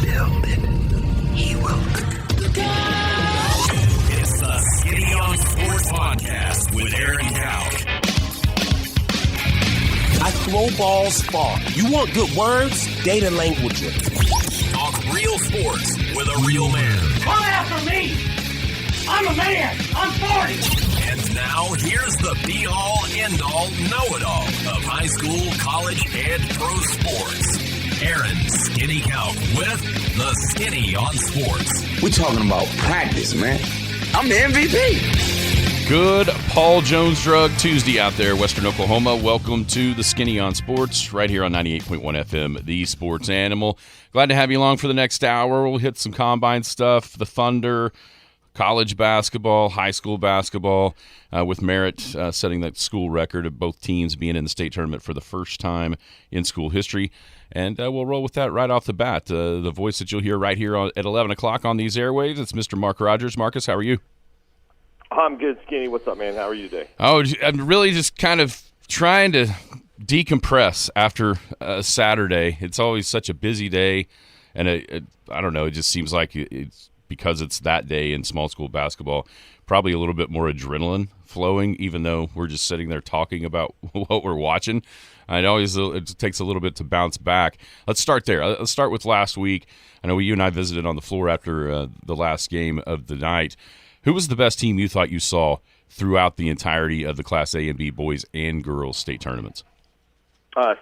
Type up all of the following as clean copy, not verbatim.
build it, he will. It's the Skinny on Sports Podcast with Aaron Cowk. I throw balls far. You want good words? Data language. Talk real sports with a real man. Come after me! I'm a man! I'm 40! And now, here's the be-all, end-all, know-it-all of high school, college, and pro sports. Aaron Skinny Cowk with the Skinny on Sports. We're talking about practice, man. I'm the MVP. Good Paul Jones Drug Tuesday out there, Western Oklahoma. Welcome to the Skinny on Sports, right here on 98.1 FM, the Sports Animal. Glad to have you along for the next hour. We'll hit some combine stuff, the Thunder, college basketball, high school basketball, with Merritt setting that school record of both teams being in the state tournament for the first time in school history. And we'll roll with that right off the bat. The voice that you'll hear right here at 11 o'clock on these airwaves, it's Mr. Mark Rodgers. Marcus, how are you? I'm good, Skinny. What's up, man? How are you today? Oh, I'm really just kind of trying to decompress after Saturday. It's always such a busy day, and I don't know, it just seems like it's because it's that day in small school basketball, probably a little bit more adrenaline flowing, even though we're just sitting there talking about what we're watching. It takes a little bit to bounce back. Let's start there. Let's start with last week. I know you and I visited on the floor after the last game of the night. Who was the best team you thought you saw throughout the entirety of the Class A and B boys and girls state tournaments?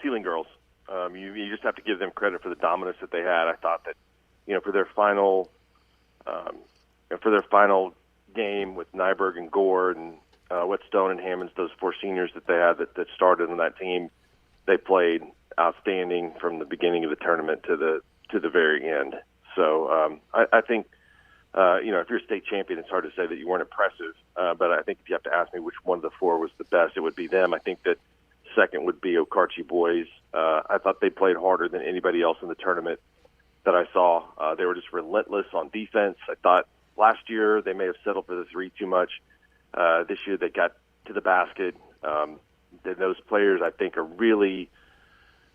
Ceiling girls. You just have to give them credit for the dominance that they had. I thought that, for their final game with Nyberg and Gord and Whetstone and Hammonds, those four seniors that they had that started on that team, they played outstanding from the beginning of the tournament to the very end. So I think. If you're a state champion, it's hard to say that you weren't impressive. But I think if you have to ask me which one of the four was the best, it would be them. I think that second would be Okarche boys. I thought they played harder than anybody else in the tournament that I saw. They were just relentless on defense. I thought last year they may have settled for the three too much. This year they got to the basket. Those players, I think, are really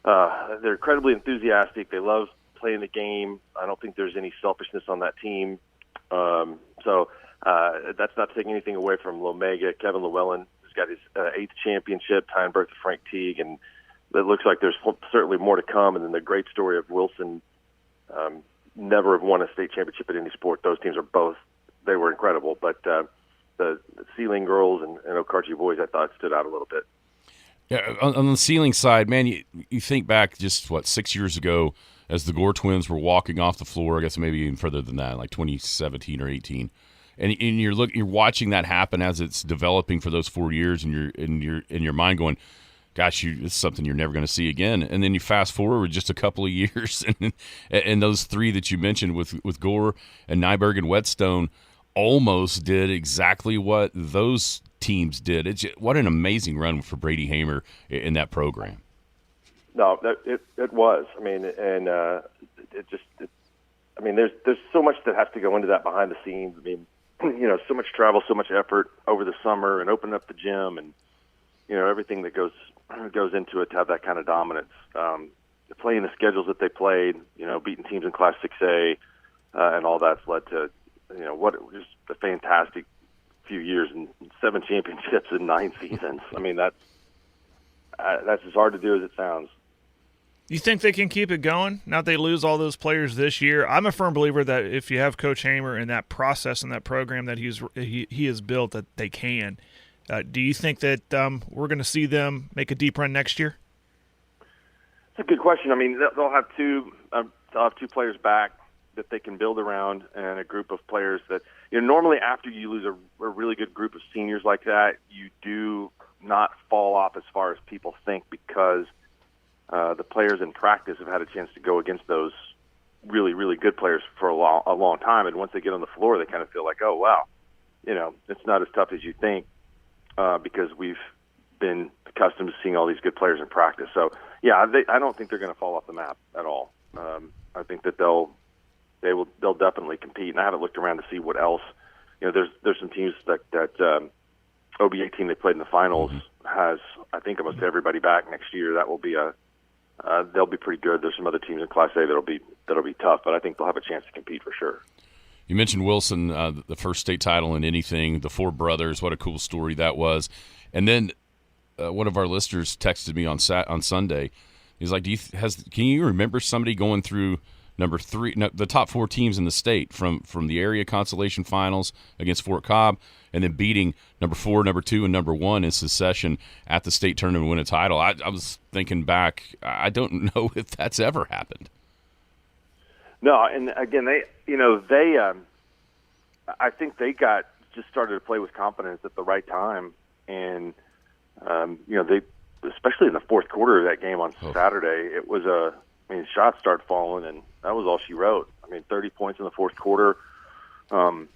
they're incredibly enthusiastic. They love playing the game. I don't think there's any selfishness on that team. So that's not taking anything away from Lomega. Kevin Llewellyn has got his eighth championship, tying birth to Frank Teague, and it looks like there's certainly more to come. And then the great story of Wilson never have won a state championship in any sport. Those teams they were incredible. But the Ceiling girls and Okarche boys, I thought, stood out a little bit. Yeah, on the Ceiling side, man, you think back just, 6 years ago, as the Gore twins were walking off the floor, I guess maybe even further than that, like 2017 or 18, and you're watching that happen as it's developing for those 4 years, and you're in your mind going, "Gosh, it's something you're never going to see again." And then you fast forward just a couple of years, and those three that you mentioned with Gore and Nyberg and Whetstone almost did exactly what those teams did. What an amazing run for Brady Hamer in that program. No, it was. I mean, and there's so much that has to go into that behind the scenes. I mean, so much travel, so much effort over the summer, and opening up the gym, and everything that goes into it to have that kind of dominance. Playing the schedules that they played, beating teams in Class 6A, and all that's led to just a fantastic few years and 7 championships in 9 seasons. I mean, that's as hard to do as it sounds. You think they can keep it going now that they lose all those players this year? I'm a firm believer that if you have Coach Hamer and that process and that program that he has built, that they can. Do you think that we're going to see them make a deep run next year? It's a good question. I mean, they'll have two players back that they can build around, and a group of players that normally after you lose a really good group of seniors like that, you do not fall off as far as people think, because the players in practice have had a chance to go against those really, really good players for a long time. And once they get on the floor, they kind of feel like, oh, wow, it's not as tough as you think, because we've been accustomed to seeing all these good players in practice. So, yeah, I don't think they're going to fall off the map at all. I think that they'll definitely compete. And I haven't looked around to see what else. There's some teams that OBA team they played in the finals has, I think, almost everybody back next year. That will be a they'll be pretty good. There's some other teams in Class A that'll be tough, but I think they'll have a chance to compete for sure. You mentioned Wilson, the first state title in anything, the four brothers. What a cool story that was. And then one of our listeners texted me on Sunday. He's like, can you remember somebody going through number 3, the top 4 teams in the state from the area consolation finals against Fort Cobb, and then beating number 4, number 2, and number 1 in succession at the state tournament and win a title? I was thinking back, I don't know if that's ever happened. No, and again, I think they just started to play with confidence at the right time, and they, especially in the fourth quarter of that game on Saturday, it was shots started falling, and that was all she wrote. 30 points in the fourth quarter, and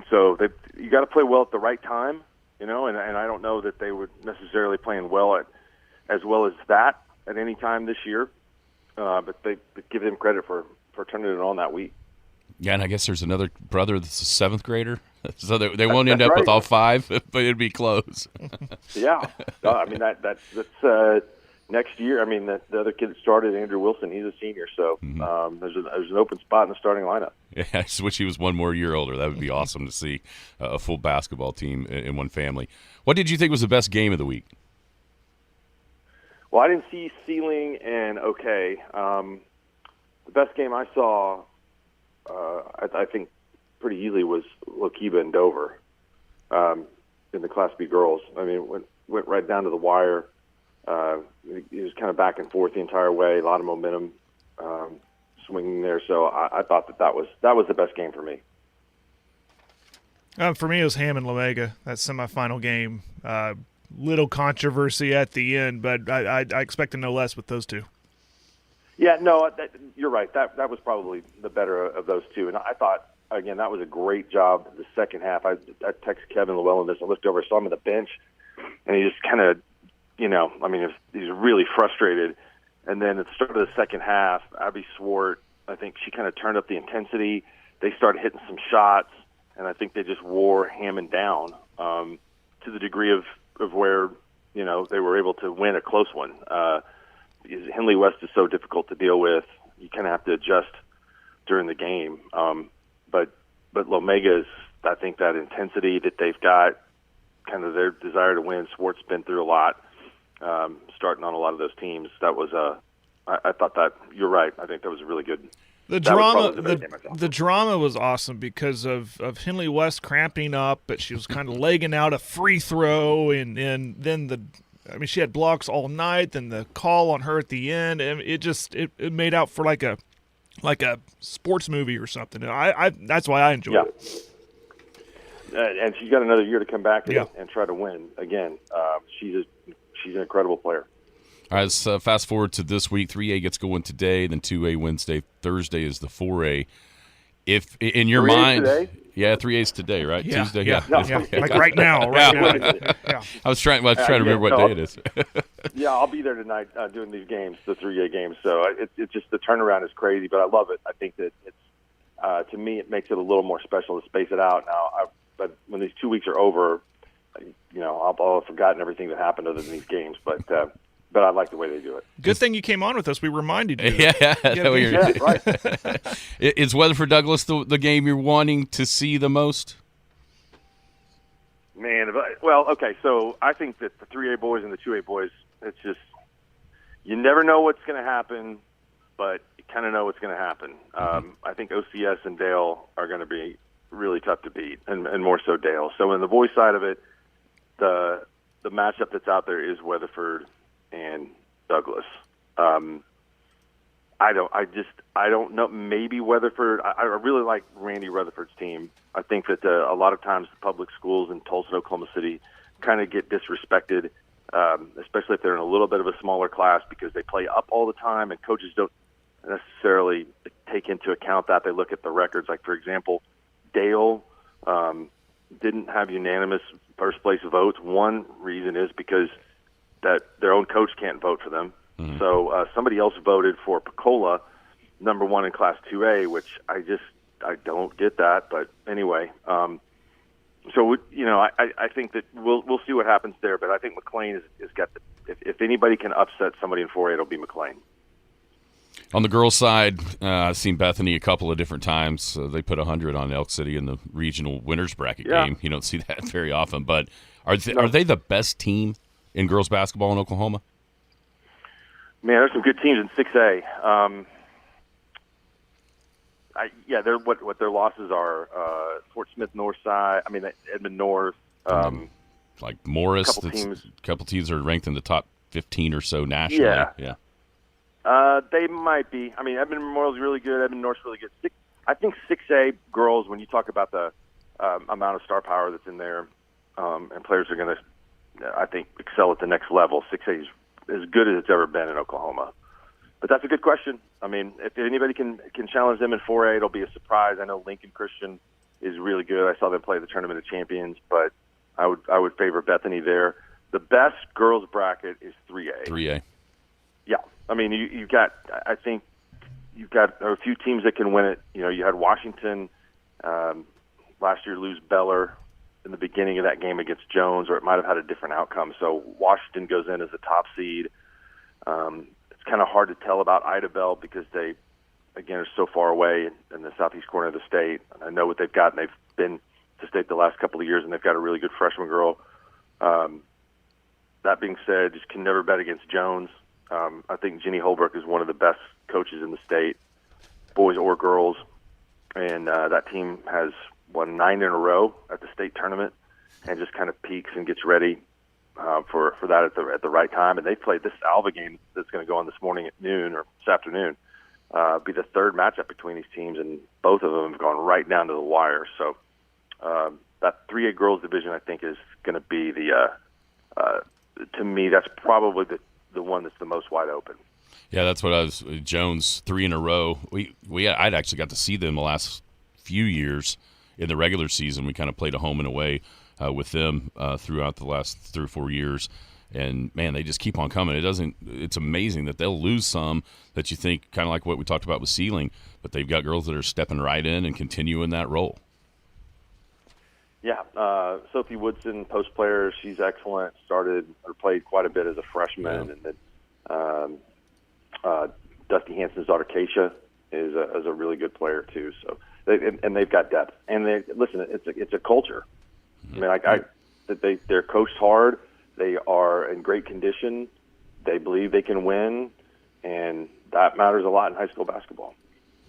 so you got to play well at the right time, and I don't know that they were necessarily playing well as well as that at any time this year, but they give them credit for turning it on that week. Yeah, and I guess there's another brother that's a 7th grader, so they won't end up with all 5, but it'd be close. Yeah, that's next year. The other kid that started, Andrew Wilson, he's a senior, so there's an open spot in the starting lineup. Yeah, I just wish he was one more year older. That would be awesome to see a full basketball team in one family. What did you think was the best game of the week? Well, I didn't see Sealing and OK. The best game I saw, I think, pretty easily was Lokiba and Dover in the Class B girls. Went right down to the wire. It was kind of back and forth the entire way. A lot of momentum swinging there. So I thought that was the best game for me. For me, it was Hammond Lomega, that semifinal game. Little controversy at the end, but I expect to know less with those two. Yeah, no, you're right. That was probably the better of those two. And I thought, again, that was a great job the second half. I texted Kevin Llewellyn this. I looked over, saw him on the bench, and he just kind of, he's really frustrated. And then at the start of the second half, Abby Swart, I think she kind of turned up the intensity. They started hitting some shots, and I think they just wore Hammond down to the degree of where, they were able to win a close one. Henley West is so difficult to deal with. You kind of have to adjust during the game. But Lomega's, I think that intensity that they've got, kind of their desire to win. Swart's been through a lot, starting on a lot of those teams. That was I thought that, you're right. I think that was really good. The drama was awesome because of Henley West cramping up, but she was kind of legging out a free throw, and then she had blocks all night. Then the call on her at the end, and it made out for like a sports movie or something. And that's why I enjoyed it. And she's got another year to come back and try to win again. She's an incredible player. All right, let's fast forward to this week. 3A gets going today, then 2A Wednesday. Thursday is the 4A. If in your mind, today? Yeah, 3A's today, right? Yeah, Tuesday, yeah. Like right now, Yeah. I was trying to remember what day it is. Yeah, I'll be there tonight doing these games, the 3A games. So it's just the turnaround is crazy, but I love it. I think that it's to me it makes it a little more special to space it out now. But when these 2 weeks are over, I'll have forgotten everything that happened other than these games. But I like the way they do it. Good thing you came on with us. We reminded you. Yeah, right. Is Weatherford Douglas the game you're wanting to see the most? Man, well, okay. So I think that the 3A boys and the 2A boys, it's just you never know what's going to happen, but you kind of know what's going to happen. I think OCS and Dale are going to be really tough to beat, and more so Dale. So in the boys side of it, the matchup that's out there is Weatherford and Douglas. I don't know. Maybe Weatherford. I really like Randy Rutherford's team. I think that a lot of times the public schools in Tulsa and Oklahoma City kind of get disrespected, especially if they're in a little bit of a smaller class because they play up all the time and coaches don't necessarily take into account that. They look at the records. Like, for example, Dale didn't have unanimous first place votes. One reason is because that their own coach can't vote for them. Mm-hmm. So somebody else voted for Pecola, number 1 in Class 2A, which I don't get that. But anyway, I think that we'll see what happens there, but I think McLean has got if anybody can upset somebody in 4A, it'll be McLean. On the girls' side, I've seen Bethany a couple of different times. They put 100 on Elk City in the regional winners bracket game. You don't see that very often, but are they the best team in girls basketball in Oklahoma? Man, there's some good teams in 6A. They're what their losses are. Fort Smith Northside. I mean, Edmond North. Like Morris. Couple teams are ranked in the top 15 or so nationally. Yeah. They might be. I mean, Edmond Memorial's really good. Edmond North's really good. I think 6A girls, when you talk about the amount of star power that's in there, and players are going to, I think, excel at the next level. 6A is as good as it's ever been in Oklahoma. But that's a good question. I mean, if anybody can challenge them in 4A, it'll be a surprise. I know Lincoln Christian is really good. I saw them play the Tournament of Champions, but I would favor Bethany there. The best girls bracket is 3A. 3A. Yeah. I mean, I think you've got a few teams that can win it. You know, you had Washington last year lose Beller in the beginning of that game against Jones, or it might have had a different outcome. So Washington goes in as a top seed. It's kind of hard to tell about Idabel because they, again, are so far away in the southeast corner of the state. I know what they've got, and they've been to state the last couple of years, and they've got a really good freshman girl. That being said, just can never bet against Jones. I think Jenny Holbrook is one of the best coaches in the state, boys or girls, and that team has won 9 in a row at the state tournament, and just kind of peaks and gets ready for that at the right time. And they played this Alva game that's going to go on this morning at noon or this afternoon. Be the third matchup between these teams, and both of them have gone right down to the wire. So that 3A girls division, I think, is going to be to me, that's probably the one that's the most wide open. Yeah, that's what I was. Jones 3 in a row. I'd actually got to see them the last few years in the regular season. We kind of played a home and away with them throughout the last 3 or 4 years, and man, they just keep on coming. It's amazing that they'll lose some that you think kind of like what we talked about with Sealing, but they've got girls that are stepping right in and continuing that role. Yeah, Sophie Woodson, post player, she's excellent. Started or played quite a bit as a freshman, and then Dusty Hansen's daughter Keisha is a really good player too. So they've got depth, and it's a culture. I mean, they're coached hard. They are in great condition. They believe they can win, and that matters a lot in high school basketball.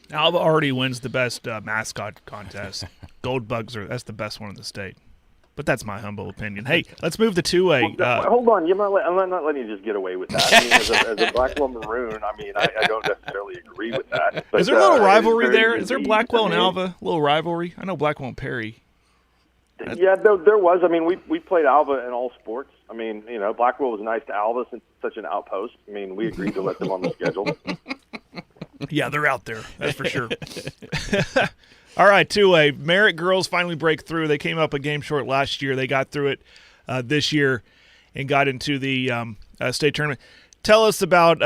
Alva already wins the best mascot contest. Gold Bugs that's the best one in the state. But that's my humble opinion. Hey, let's move to 2A. Hold on, I'm not letting you just get away with that. I mean, as a Blackwell Maroon, I mean, I don't necessarily agree with that. But, is there a little rivalry there? Is there Blackwell and Alva? A little rivalry? I know Blackwell and Perry. Yeah, there was. I mean, we played Alva in all sports. I mean, Blackwell was nice to Alva since it's such an outpost. I mean, we agreed to let them on the schedule. Yeah, they're out there. That's for sure. All right, 2A. Merritt girls finally break through. They came up a game short last year. They got through it this year and got into the state tournament. Tell us about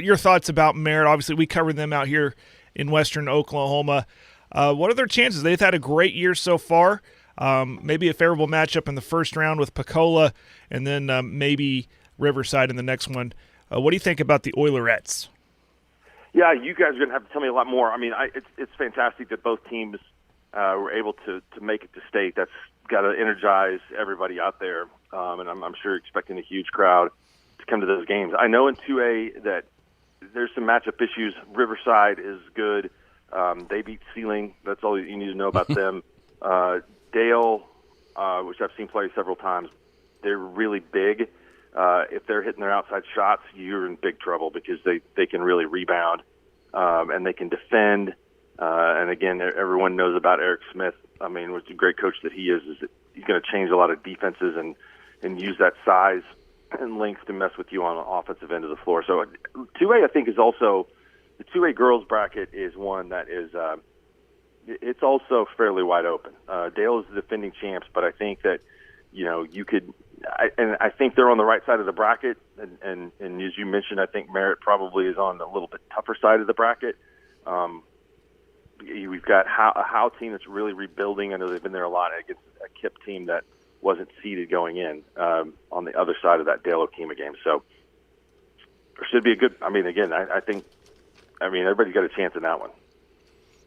your thoughts about Merritt. Obviously, we covered them out here in western Oklahoma. What are their chances? They've had a great year so far. Maybe a favorable matchup in the first round with Pecola, and then maybe Riverside in the next one. What do you think about the Oilerettes? Yeah, you guys are going to have to tell me a lot more. I mean, it's fantastic that both teams were able to make it to state. That's got to energize everybody out there, and I'm sure expecting a huge crowd to come to those games. I know in 2A that there's some matchup issues. Riverside is good. They beat Sealing. That's all you need to know about them. Dale, which I've seen play several times, they're really big. If they're hitting their outside shots, you're in big trouble because they can really rebound and they can defend. And again, everyone knows about Eric Smith. I mean, what's a great coach that he is that he's going to change a lot of defenses and use that size and length to mess with you on the offensive end of the floor. So 2A, I think, is also the 2A girls bracket is one that is it's also fairly wide open. Dale is the defending champs, but I think that you could. I think they're on the right side of the bracket, and as you mentioned, I think Merritt probably is on a little bit tougher side of the bracket. We've got a Howe team that's really rebuilding. I know they've been there a lot against a KIPP team that wasn't seeded going in on the other side of that Dale Okema game. So there should be a good – I mean, again, I think – everybody's got a chance in that one.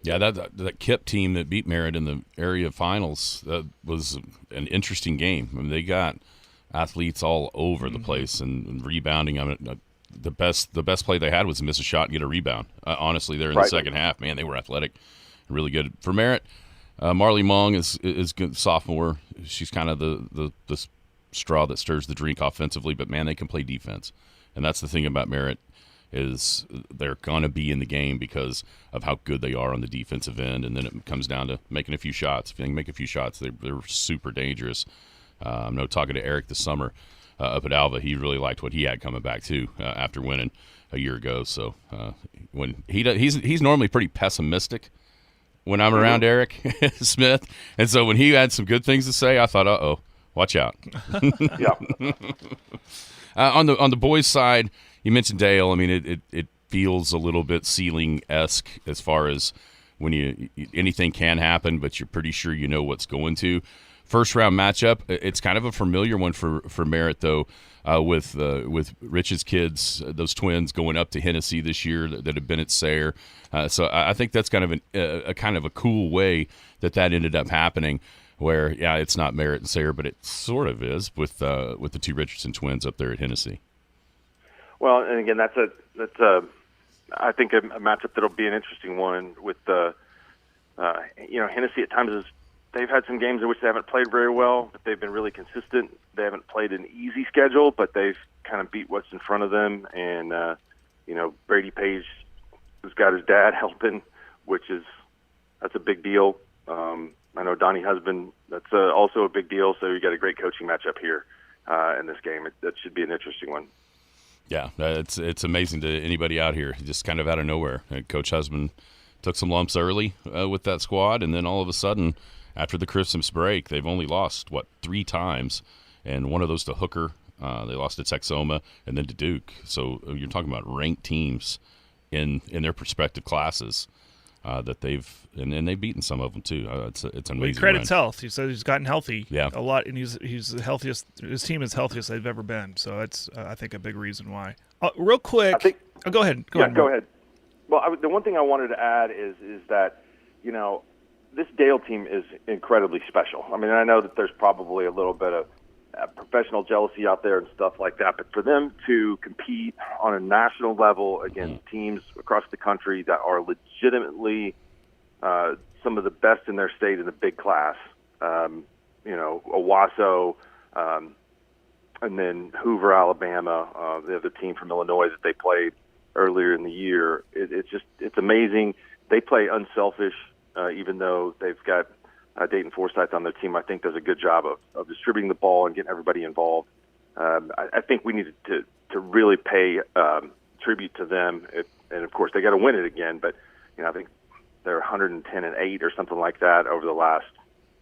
Yeah, that KIPP team that beat Merritt in the area finals, that was an interesting game. I mean, they got athletes all over the place and rebounding. I mean, the best play they had was to miss a shot and get a rebound. Honestly, there in the second half, man, they were athletic, really good. For Merritt, Marley Mong is good sophomore. She's kind of the straw that stirs the drink offensively, but man, they can play defense, and that's the thing about Merritt is they're gonna be in the game because of how good they are on the defensive end, and then it comes down to making a few shots. If they can make a few shots, they're super dangerous. I know talking to Eric this summer up at Alva, he really liked what he had coming back too after winning a year ago. So when he's normally pretty pessimistic when I'm around Eric Smith, and so when he had some good things to say, I thought, uh-oh, watch out. Yeah. On the boys' side, you mentioned Dale. I mean, it feels a little bit ceiling-esque as far as when anything can happen, but you're pretty sure you know what's going to. First-round matchup, it's kind of a familiar one for Merritt, though, with Rich's kids, those twins going up to Hennessy this year that have been at Sayre. So I think that's kind of a kind of a cool way that ended up happening, where, yeah, it's not Merritt and Sayre, but it sort of is with the two Richardson twins up there at Hennessy. Well, and again, that's I think a matchup that'll be an interesting one with Hennessy at times they've had some games in which they haven't played very well, but they've been really consistent. They haven't played an easy schedule, but they've kind of beat what's in front of them. And, Brady Page has got his dad helping, that's a big deal. I know Donnie Husband, that's also a big deal. So you got a great coaching matchup here in this game. That should be an interesting one. Yeah, it's amazing to anybody out here, just kind of out of nowhere. Coach Husband took some lumps early with that squad, and then all of a sudden, after the Christmas break, they've only lost, 3 times, and one of those to Hooker. They lost to Texoma and then to Duke. So you're talking about ranked teams in their respective classes that they've beaten some of them too. It's amazing. He credits health. He said he's gotten healthy a lot, and he's the healthiest. His team is healthiest they've ever been. So it's I think a big reason why. Real quick, go ahead. Go ahead. Well, the one thing I wanted to add is that this Dale team is incredibly special. I mean, I know that there's probably a little bit of professional jealousy out there and stuff like that, but for them to compete on a national level against teams across the country that are legitimately some of the best in their state in the big class, Owasso, and then Hoover, Alabama, the other team from Illinois that they played earlier in the year, it's amazing. They play unselfish. Even though they've got Dayton Forsyth on their team, I think does a good job of distributing the ball and getting everybody involved. I think we need to really pay tribute to them. And, of course, they got to win it again. But, I think they're 110-8 or something like that over the last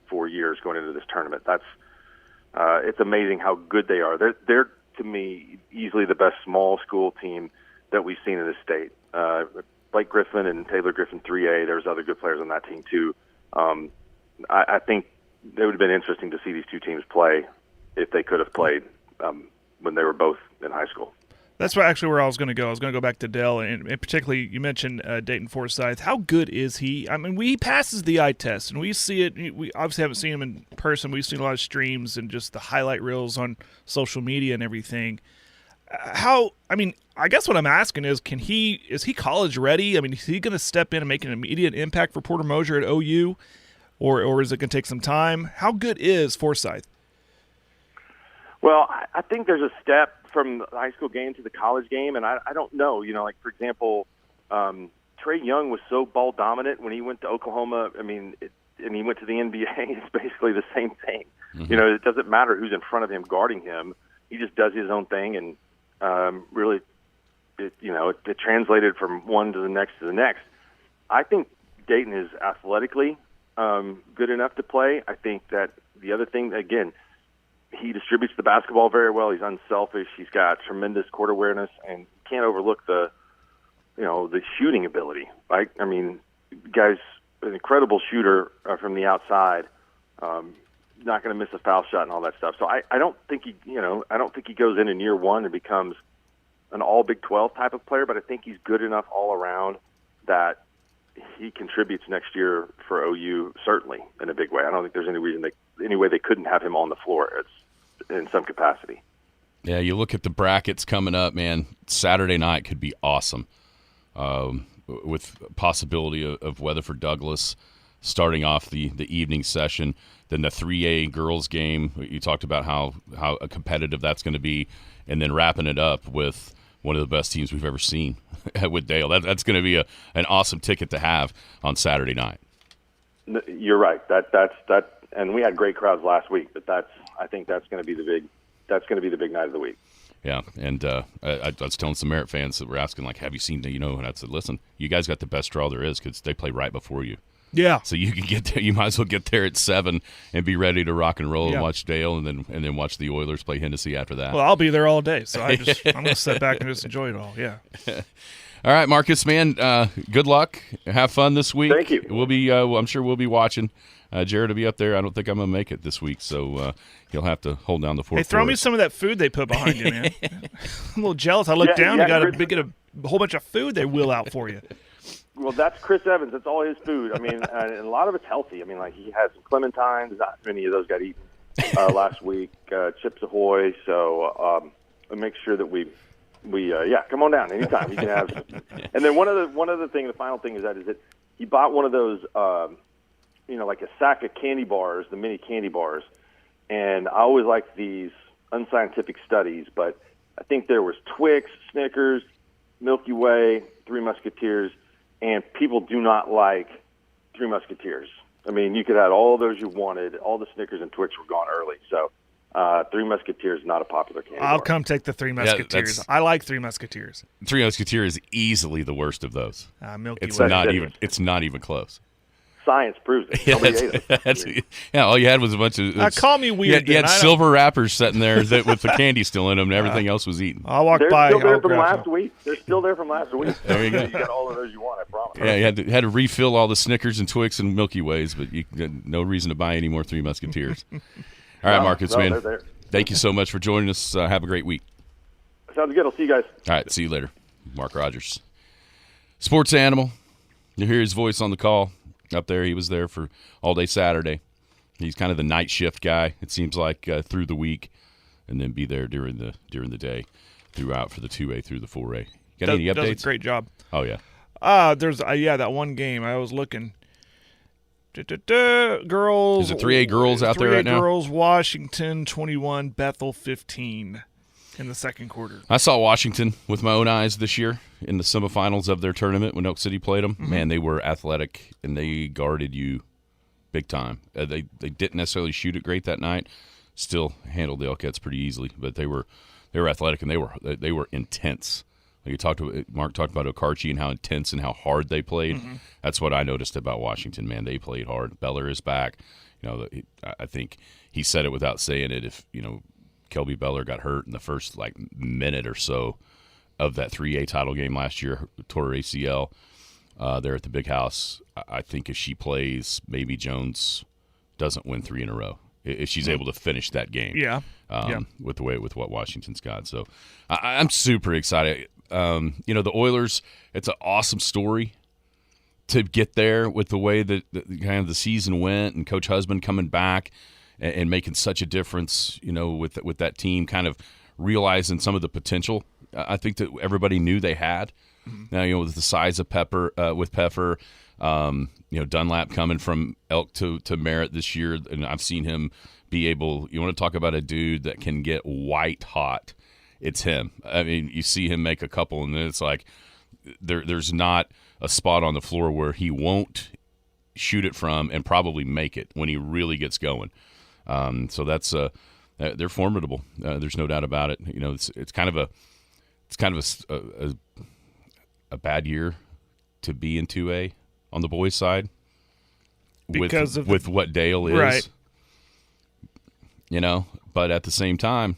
4 years going into this tournament. It's amazing how good they are. They're, to me, easily the best small school team that we've seen in this state. Blake Griffin and Taylor Griffin 3A. There's other good players on that team too. I think it would have been interesting to see these two teams play if they could have played when they were both in high school. That's actually where I was going to go. I was going to go back to Dell, and particularly you mentioned Dayton Forsyth. How good is he? I mean, he passes the eye test, and we see it. We obviously haven't seen him in person. We've seen a lot of streams and just the highlight reels on social media and everything. I guess what I'm asking is, is he college ready? I mean, is he going to step in and make an immediate impact for Porter Mosier at OU, or is it going to take some time? How good is Forsyth? Well, I think there's a step from the high school game to the college game, and I don't know. Like, for example, Trey Young was so ball dominant when he went to Oklahoma. I mean, and he went to the NBA. It's basically the same thing. Mm-hmm. It doesn't matter who's in front of him guarding him. He just does his own thing, and really, it translated from one to the next. I think Dayton is athletically good enough to play. I think that the other thing, again, he distributes the basketball very well. He's unselfish. He's got tremendous court awareness, and you can't overlook the shooting ability. Right? I mean, guys an incredible shooter from the outside. Not going to miss a foul shot and all that stuff. So I don't think he goes in year one and becomes an all Big 12 type of player, but I think he's good enough all around that he contributes next year for OU, certainly in a big way. I don't think there's any way they couldn't have him on the floor. It's in some capacity. Yeah, you look at the brackets coming up, man. Saturday night could be awesome, with possibility of Weatherford Douglas starting off the evening session. Then the 3A girls game. You talked about how competitive that's going to be, and then wrapping it up with one of the best teams we've ever seen with Dale. That's going to be an awesome ticket to have on Saturday night. You're right. That, and we had great crowds last week, but I think that's going to be the big night of the week. Yeah, and I was telling some Merit fans that were asking, like, have you seen and I said, listen, you guys got the best draw there is because they play right before you. Yeah. So you can get there. You might as well get there at 7 and be ready to rock and roll and watch Dale, and then watch the Oilers play Hennessy after that. Well, I'll be there all day, so I'm going to sit back and just enjoy it all. Yeah. All right, Marcus, man. Good luck. Have fun this week. Thank you. We'll be. I'm sure we'll be watching. Jared will be up there. I don't think I'm going to make it this week, so he'll have to hold down the fort. Hey, throw me some of that food they put behind you, man. I'm a little jealous. I look down and get a whole bunch of food they wheel out for you. Well, that's Chris Evans. That's all his food. I mean, and a lot of it's healthy. I mean, like he had some clementines. Not many of those got eaten last week. Chips Ahoy. So we'll make sure that we come on down anytime. You can have. And then one other thing. The final thing is that he bought one of those, like a sack of candy bars, the mini candy bars. And I always like these unscientific studies, but I think there was Twix, Snickers, Milky Way, Three Musketeers. And people do not like Three Musketeers. I mean, you could have all those you wanted. All the Snickers and Twix were gone early. So Three Musketeers is not a popular candy I'll bar. come take the Three Musketeers. I like Three Musketeers. Three Musketeers is easily the worst of those. Milky It's Way. It's not even close. Science proves it. Nobody ate it. All you had was a bunch of. Call me weird. You had silver wrappers sitting there with the candy still in them, and everything else was eaten. I'll walk They're by. still there I'll from grab last week. They're still there from last week. There you go. You got all of those you want, I promise. Yeah, you had to refill all the Snickers and Twix and Milky Ways, but you had no reason to buy any more Three Musketeers. All right, Marcus, man. Thank you so much for joining us. Have a great week. Sounds good. I'll see you guys. All right, see you later. Mark Rodgers. Sports animal. You hear his voice on the call up there. He was there for all day Saturday. He's kind of the night shift guy, it seems like, through the week, and then be there during the day throughout for the 2A through the 4A. Got any updates? Does a great job. Oh, yeah. There's that one game I was looking. Girls. Is it 3A girls out there right now? 3A girls, Washington 21, Bethel 15 in the second quarter. I saw Washington with my own eyes this year in the semifinals of their tournament when Oak City played them. Mm-hmm. Man, they were athletic, and they guarded you big time. They didn't necessarily shoot it great that night. Still handled the Elkettes pretty easily, but they were athletic, and they were intense. Like Mark talked about Okarche and how intense and how hard they played. Mm-hmm. That's what I noticed about Washington. Man, they played hard. Beller is back. I think he said it without saying it. If Kelby Beller got hurt in the first minute or so of that 3A title game last year, tore her ACL there at the Big House. I think if she plays, maybe Jones doesn't win 3 in a row. If she's able to finish that game, with what Washington's got. So I'm super excited. The Oilers, it's an awesome story to get there with the way that kind of the season went, and Coach Husband coming back and making such a difference, with that team, kind of realizing some of the potential I think that everybody knew they had. Mm-hmm. Now, with the size of Pepper, Dunlap coming from Elk to Merritt this year, and I've seen him be able. You want to talk about a dude that can get white hot? It's him. I mean, you see him make a couple, and then it's like there's not a spot on the floor where he won't shoot it from and probably make it when he really gets going. So that's they're formidable. There's no doubt about it. It's kind of a bad year to be in 2A on the boys' side because with what Dale is, right? But at the same time,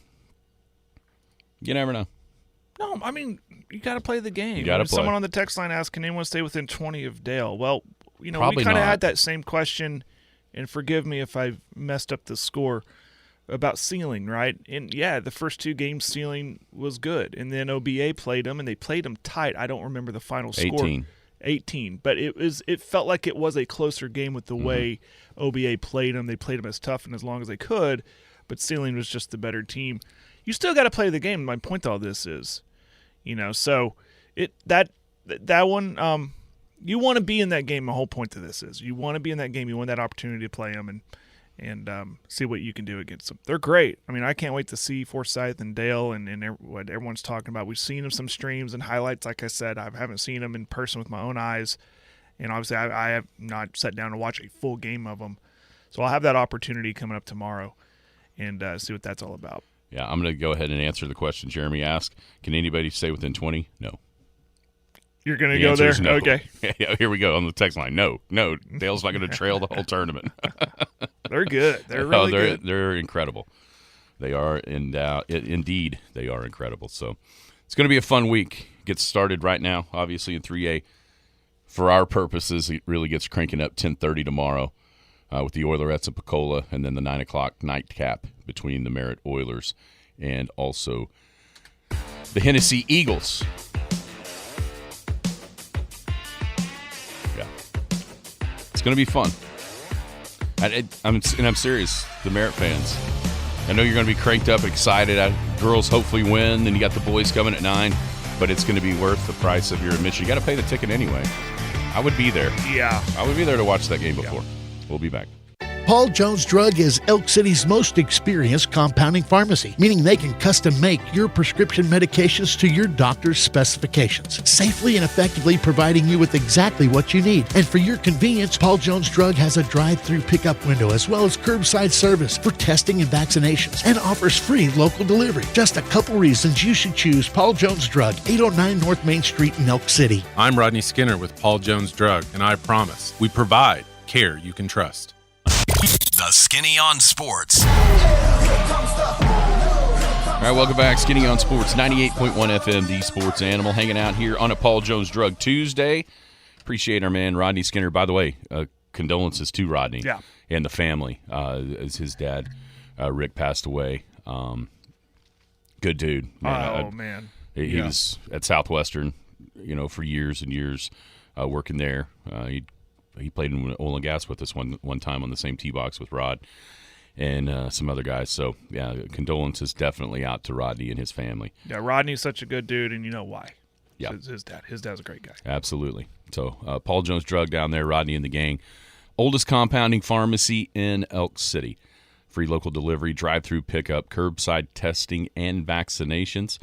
you never know. No, I mean, you got to play the game. You got to play. Someone on the text line asked, "Can anyone stay within 20 of Dale?" Well, we Probably kind of not. had that same question, and forgive me if I messed up the score, about ceiling, right? And yeah, the first 2 games ceiling was good, and then OBA played them, and they played them tight. I don't remember the final score. 18, but it felt like it was a closer game with the way OBA played them. They played them as tough and as long as they could, but ceiling was just the better team. You still got to play the game. My point to all this is, so that one, you want to be in that game. My whole point to this is you want to be in that game. You want that opportunity to play them and see what you can do against them. They're great. I mean, I can't wait to see Forsyth and Dale and what everyone's talking about. We've seen them some streams and highlights. Like I said, I haven't seen them in person with my own eyes, and obviously I have not sat down to watch a full game of them. So I'll have that opportunity coming up tomorrow and see what that's all about. Yeah, I'm going to go ahead and answer the question Jeremy asked. Can anybody stay within 20? No. You're going to The go answer there? is no. Okay. Yeah, here we go on the text line. No, Dale's not going to trail the whole tournament. They're good. They're really good. They're incredible. They are, indeed, they are incredible. So it's going to be a fun week. Gets started right now, obviously, in 3A. For our purposes, it really gets cranking up 10:30 tomorrow with the Oilerettes of Pecola, and then the 9 o'clock nightcap between the Merritt Oilers and also the Hennessy Eagles. It's going to be fun. I'm serious. The Merritt fans, I know you're going to be cranked up, excited. Girls hopefully win, then you got the boys coming at 9, but it's going to be worth the price of your admission. You got to pay the ticket anyway. I would be there. Yeah. I would be there to watch that game before. We'll be back. Paul Jones Drug is Elk City's most experienced compounding pharmacy, meaning they can custom make your prescription medications to your doctor's specifications, safely and effectively providing you with exactly what you need. And for your convenience, Paul Jones Drug has a drive-through pickup window as well as curbside service for testing and vaccinations, and offers free local delivery. Just a couple reasons you should choose Paul Jones Drug, 809 North Main Street in Elk City. I'm Rodney Skinner with Paul Jones Drug, and I promise we provide care you can trust. The Skinny on Sports. All right, welcome back. Skinny on Sports, 98.1 FM, the Sports Animal, hanging out here on a Paul Jones Drug Tuesday. Appreciate our man, Rodney Skinner. By the way, condolences to Rodney and the family as his dad, Rick, passed away. Good dude. Man. Man. He was at Southwestern, for years and years, working there. He played in oil and gas with us one time on the same tee box with Rod and some other guys. So, yeah, condolences definitely out to Rodney and his family. Yeah, Rodney's such a good dude, and you know why. Yeah. His dad's a great guy. Absolutely. So, Paul Jones Drug down there, Rodney and the gang. Oldest compounding pharmacy in Elk City. Free local delivery, drive-through pickup, curbside testing, and vaccinations.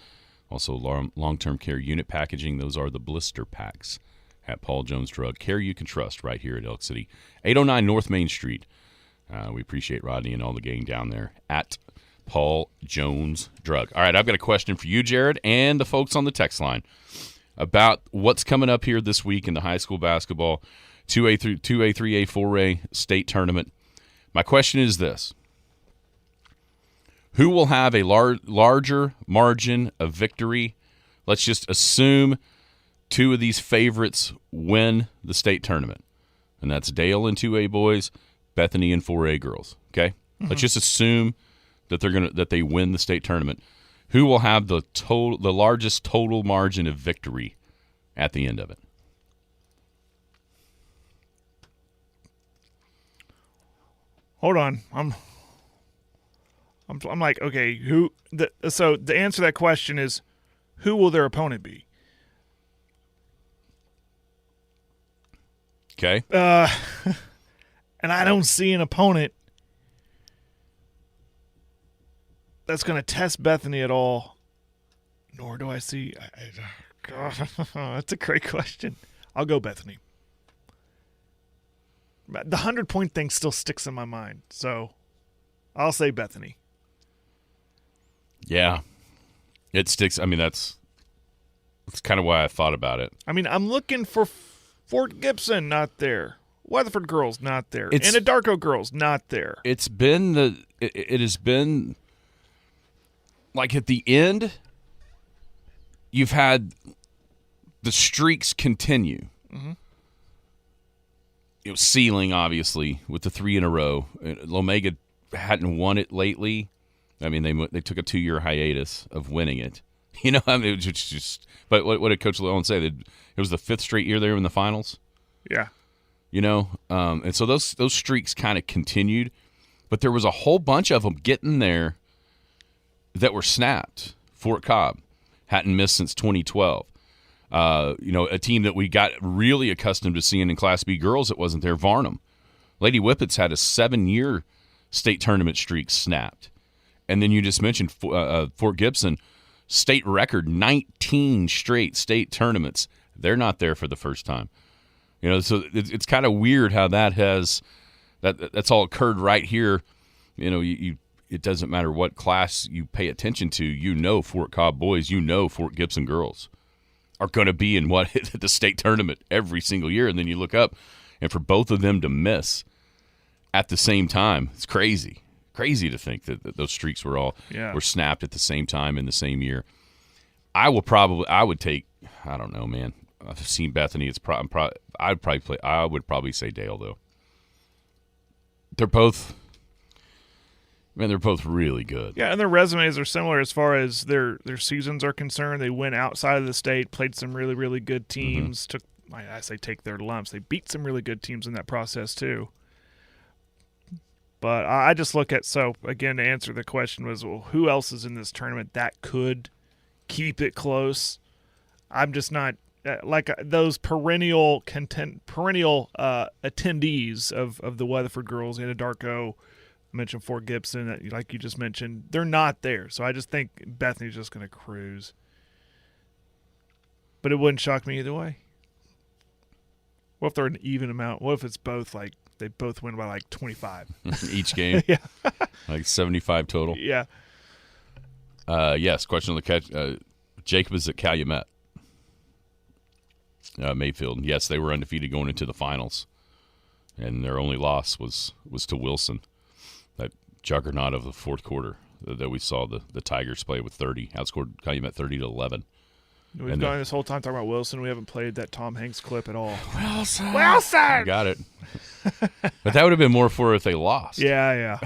Also, long-term care unit packaging. Those are the blister packs at Paul Jones Drug. Care you can trust right here at Elk City. 809 North Main Street. We appreciate Rodney and all the gang down there at Paul Jones Drug. All right, I've got a question for you, Jared, and the folks on the text line about what's coming up here this week in the high school basketball 2A, 3A, 4A state tournament. My question is this. Who will have a larger margin of victory? Let's just assume 2 of these favorites win the state tournament, and that's Dale and 2A boys, Bethany and 4A girls. Okay, let's just assume that they win the state tournament. Who will have the largest total margin of victory at the end of it? Hold on, I'm like, okay, so the answer to that question is, who will their opponent be? Okay. And I don't see an opponent that's going to test Bethany at all, nor do I see. God, that's a great question. I'll go Bethany. The 100-point thing still sticks in my mind, so I'll say Bethany. Yeah, it sticks. I mean, that's kind of why I thought about it. I mean, I'm looking for Fort Gibson, not there. Weatherford girls, not there. Anadarko girls, not there. It has been like at the end, you've had the streaks continue. Mm-hmm. ceiling, obviously, with the 3 in a row. Lomega hadn't won it lately. I mean, they took a 2-year hiatus of winning it. You know, I mean, it's just. But what did Coach Leone say? That it was the 5th straight year they were in the finals. Yeah. You know, and so those streaks kind of continued, but there was a whole bunch of them getting there that were snapped. Fort Cobb hadn't missed since 2012. You know, a team that we got really accustomed to seeing in Class B girls that wasn't there, Varnum. Lady Whippets had a 7-year state tournament streak snapped. And then you just mentioned Fort Gibson, state record, 19 straight state tournaments. They're not there for the first time. You know, so it's kind of weird how that's all occurred right here. You know, it doesn't matter what class you pay attention to. You know, Fort Cobb boys, you know, Fort Gibson girls are going to be in the state tournament every single year. And then you look up, and for both of them to miss at the same time, it's crazy. Crazy to think that those streaks were snapped at the same time in the same year. I would take, I don't know, man. I've seen Bethany. I would probably say Dale, though. They're both really good. Yeah, and their resumes are similar as far as their seasons are concerned. They went outside of the state, played some really, really good teams. Take their lumps. They beat some really good teams in that process too. But I just look at, so again, to answer the question was, well, who else is in this tournament that could keep it close? I'm just not like those perennial attendees of the Weatherford girls. Anna Darko, I mentioned Fort Gibson, like you just mentioned. They're not there, so I just think Bethany's just going to cruise. But it wouldn't shock me either way. What if they're an even amount? What if it's both like they both win by like 25 each game? Yeah, like 75 total. Yeah. Yes. Question on the catch. Jacob is at Calumet. Mayfield. Yes, they were undefeated going into the finals, and their only loss was to Wilson, that juggernaut of the fourth quarter that we saw the Tigers play with 30, outscored Calumet 30-11. We've gone this whole time talking about Wilson. We haven't played that Tom Hanks clip at all. Wilson! You got it. But that would have been more for if they lost. Yeah.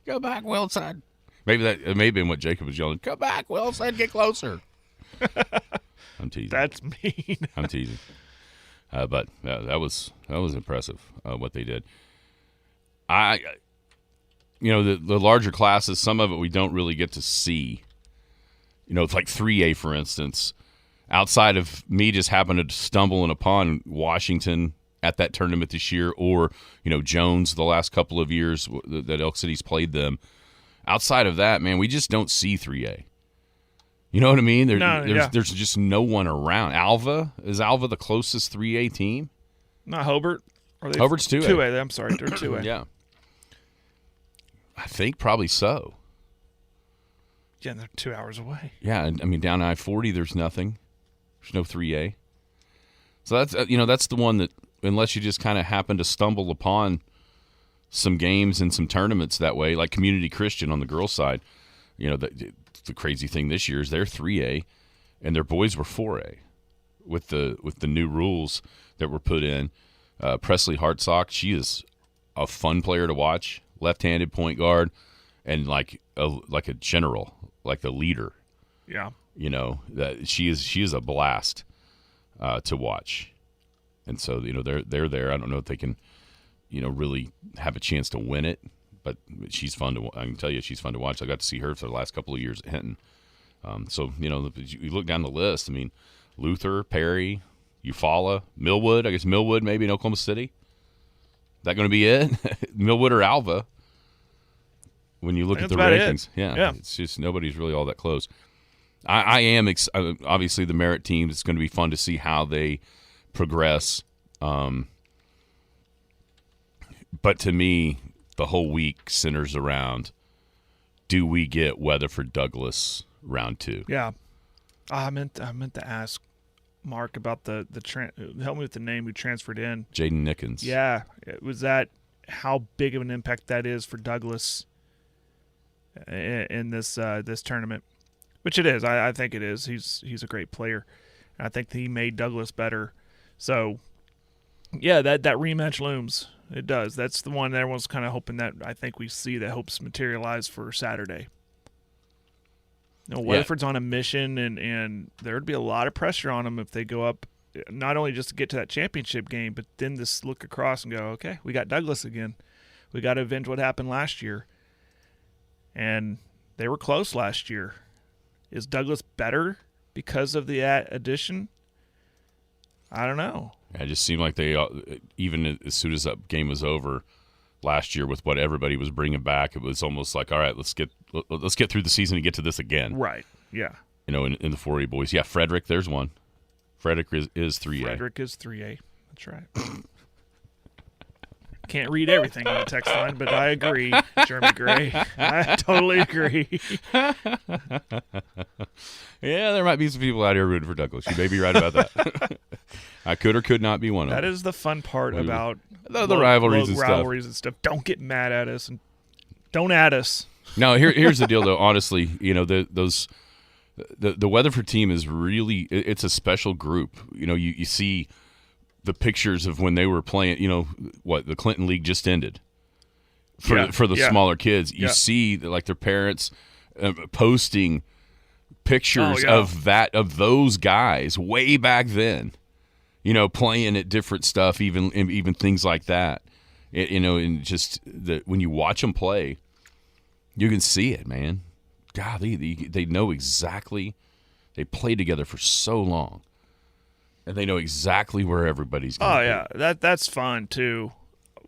Go back, Wilson. Maybe that may have been what Jacob was yelling. Go back, Wilson. Get closer. I'm teasing. That's mean. I'm teasing. But that was impressive what they did. The larger classes, some of it we don't really get to see. You know, it's like 3A, for instance. Outside of me just happened to stumble upon Washington at that tournament this year, or, you know, Jones the last couple of years that Elk City's played them. Outside of that, man, we just don't see 3A. You know what I mean? There's just no one around. Is Alva the closest 3A team? Not Hobart. Hobart's 2A. 2A, I'm sorry. They're 2A. Yeah. I think probably so. Yeah, and they're 2 hours away. Yeah, I mean, down I-40, there's nothing. There's no 3A. So that's the one that, unless you just kind of happen to stumble upon some games and some tournaments that way, like Community Christian on the girls' side, you know, the crazy thing this year is they're 3A and their boys were 4A with the new rules that were put in. Presley Hartsock, she is a fun player to watch, left-handed point guard, and like a general, like a leader. Yeah. You know, that she is a blast to watch. And so, you know, they're there. I don't know if they can, you know, really have a chance to win it, but she's fun to. I can tell you, she's fun to watch. I got to see her for the last couple of years at Hinton. So, you know, you look down the list. I mean, Luther, Perry, Eufaula, Millwood. I guess Millwood maybe in Oklahoma City. Is that going to be it? Millwood or Alva? When you look at the rankings, yeah, it's just nobody's really all that close. I am obviously the merit teams. It's going to be fun to see how they progress. But to me, the whole week centers around: do we get Weatherford Douglas round 2? Yeah, I meant to ask Mark about the help me with the name who transferred in. Jaden Nickens. Yeah, was that how big of an impact that is for Douglas in this tournament? Which it is. I think it is. He's a great player. And I think he made Douglas better. So Yeah, that rematch looms. It does. That's the one that everyone's kind of hoping that I think we see that hopes materialize for Saturday. Weatherford's on a mission, and there would be a lot of pressure on them if they go up, not only just to get to that championship game, but then just look across and go, okay, we got Douglas again. We got to avenge what happened last year. And they were close last year. Is Douglas better because of the addition? I don't know. It just seemed like they, even as soon as that game was over last year with what everybody was bringing back, it was almost like, all right, let's get through the season and get to this again. Right, yeah. In the 4A boys. Yeah, Frederick, there's one. Frederick is 3A. Frederick is 3A. That's right. Can't read everything on the text line, but I agree, Jeremy Gray. I totally agree. Yeah, there might be some people out here rooting for Douglas. You may be right about that. I could or could not be one of them. That is the fun part about the rivalries and stuff. Don't get mad at us and don't add us. No, here's the deal, though. Honestly, the Weatherford team is really – it's a special group. You see the pictures of when they were playing, the Clinton League just ended for the smaller kids. You see, like, their parents posting pictures of those guys way back then, playing at different stuff, even things like that. And just when you watch them play, you can see it, man. God, they know exactly. They played together for so long, and they know exactly where everybody's going. Oh yeah, that's fun too.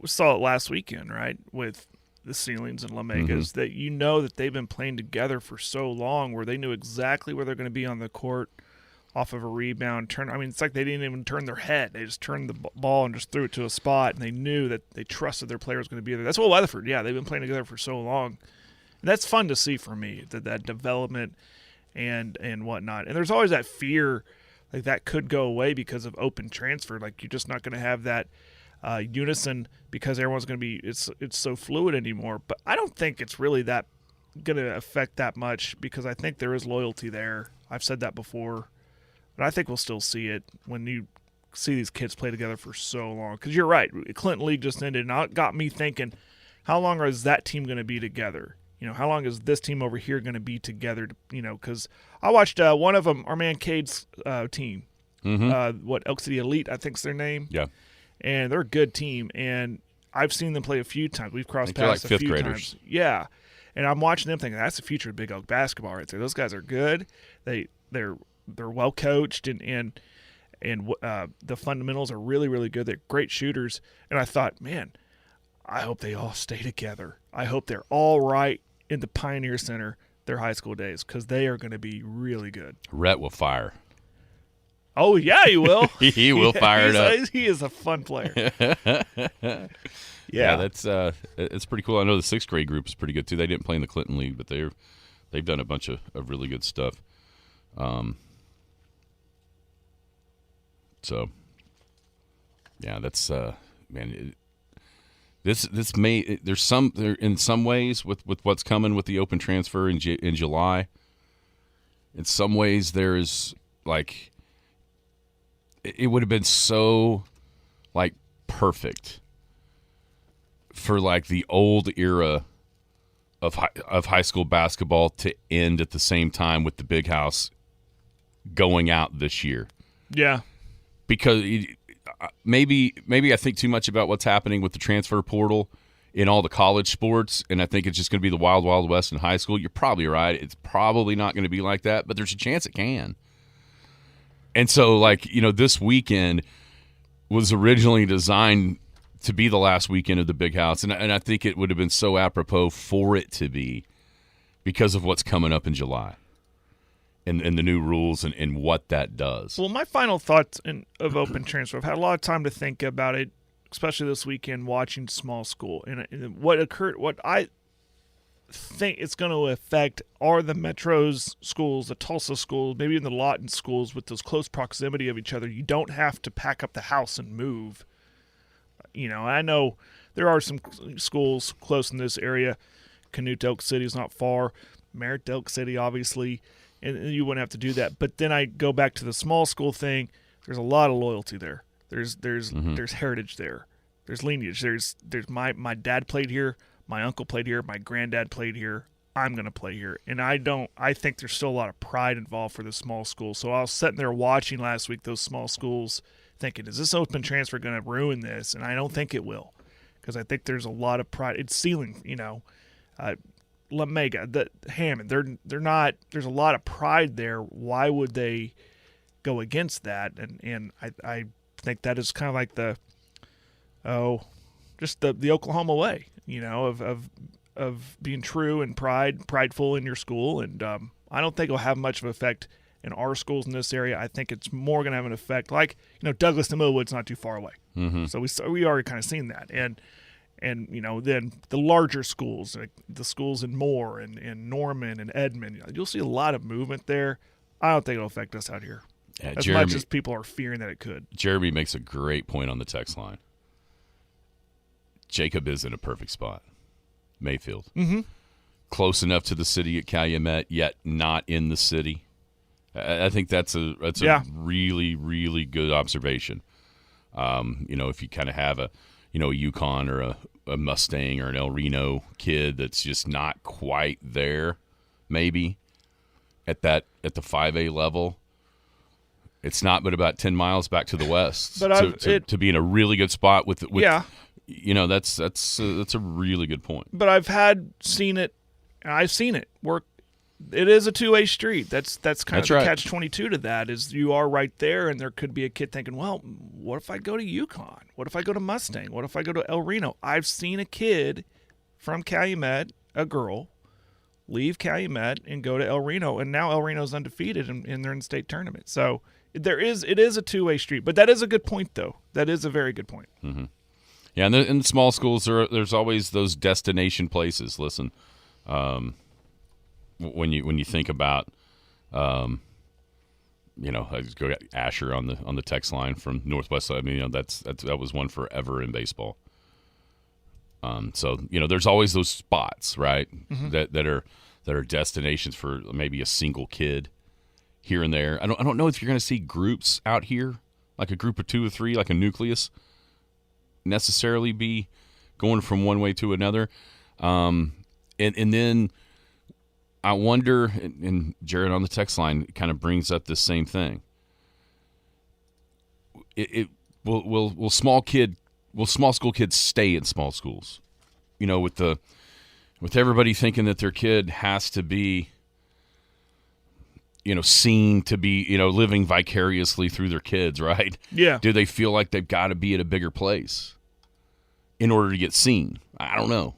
We saw it last weekend, right, with the Ceilings and Lamegas. That that they've been playing together for so long, where they knew exactly where they're going to be on the court, off of a rebound turn. I mean, it's like they didn't even turn their head; they just turned the ball and just threw it to a spot, and they knew that they trusted their player was going to be there. That's what Weatherford. Yeah, they've been playing together for so long. That's fun to see for me, that development and whatnot. And there's always that fear, like that could go away because of open transfer. Like you're just not going to have that unison because everyone's going to be it's so fluid anymore. But I don't think it's really that going to affect that much because I think there is loyalty there. I've said that before, but I think we'll still see it when you see these kids play together for so long. Because you're right, Clinton League just ended, and it got me thinking, how long is that team going to be together? How long is this team over here going to be together? Because I watched one of them, our man Cade's team, Elk City Elite, I think's their name. Yeah. And they're a good team, and I've seen them play a few times. We've crossed paths like a few fifth graders. times. Yeah. And I'm watching them thinking, that's the future of Big Oak basketball right there. Those guys are good. They're well coached, and the fundamentals are really, really good. They're great shooters. And I thought, man, I hope they all stay together. I hope they're all right in the Pioneer Center their high school days because they are going to be really good. Rhett will fire. Oh, yeah, he will. He will fire it up. He is a fun player. Yeah, that's it's pretty cool. I know the sixth grade group is pretty good too. They didn't play in the Clinton League, but they've done a bunch of really good stuff. So yeah, that's man. This may there's in some ways with what's coming with the open transfer in July. In some ways, there's like it would have been so like perfect for like the old era of high school basketball to end at the same time with the Big House going out this year. Yeah, because maybe I think too much about what's happening with the transfer portal in all the college sports, and I think it's just going to be the wild, wild west in high school. You're probably right. It's probably not going to be like that, but there's a chance it can. And so, like, this weekend was originally designed to be the last weekend of the Big House, and I think it would have been so apropos for it to be because of what's coming up in July and the new rules and what that does. Well, my final thoughts of open transfer, I've had a lot of time to think about it, especially this weekend watching small school. And what I think it's going to affect are the Metro's schools, the Tulsa schools, maybe even the Lawton schools with those close proximity of each other. You don't have to pack up the house and move. I know there are some schools close in this area. Canute Elk City is not far. Merritt Elk City, obviously, and you wouldn't have to do that. But then I go back to the small school thing. There's a lot of loyalty there. There's heritage there. There's lineage. There's my dad played here. My uncle played here. My granddad played here. I'm going to play here. And I think there's still a lot of pride involved for the small schools. So I was sitting there watching last week those small schools thinking, is this open transfer going to ruin this? And I don't think it will, because I think there's a lot of pride. It's ceiling, La Mega, Hammond, they're not. There's a lot of pride there. Why would they go against that? And I think that is kind of like the Oklahoma way, of being true and prideful in your school. And I don't think it'll have much of an effect in our schools in this area. I think it's more going to have an effect, like Douglas and Millwood's not too far away, so we already kind of seen that. And then the larger schools, like the schools in Moore and Norman and Edmond, you'll see a lot of movement there. I don't think it'll affect us out here as much as people are fearing that it could. Jeremy makes a great point on the text line. Jacob is in a perfect spot. Mayfield. Close enough to the city at Calumet, yet not in the city. I think that's a really, really good observation. If you kind of have a Yukon or a Mustang or an El Reno kid that's just not quite there, maybe at the 5A level, it's not but about 10 miles back to the west to be in a really good spot with that's a really good point. But I've seen it work. It is a two-way street. That's kind of the catch-22 to that, is you are right there, and there could be a kid thinking, well, what if I go to Yukon? What if I go to Mustang? What if I go to El Reno? I've seen a kid from Calumet, a girl, leave Calumet and go to El Reno, and now El Reno's undefeated, and they're in the state tournament. So it is a two-way street. But that is a good point, though. That is a very good point. Mm-hmm. Yeah, and in the small schools, there's always those destination places. Listen, when you think about, I just go Asher on the text line from Northwest. I mean, that was one forever in baseball. So there's always those spots, right? That are destinations for maybe a single kid here and there. I don't know if you're going to see groups out here, like a group of 2 or 3, like a nucleus, necessarily be going from one way to another. And then I wonder, and Jared on the text line kind of brings up the same thing. Will small school kids stay in small schools? With everybody thinking that their kid has to be, seen to be, living vicariously through their kids, right? Yeah. Do they feel like they've got to be at a bigger place in order to get seen? I don't know.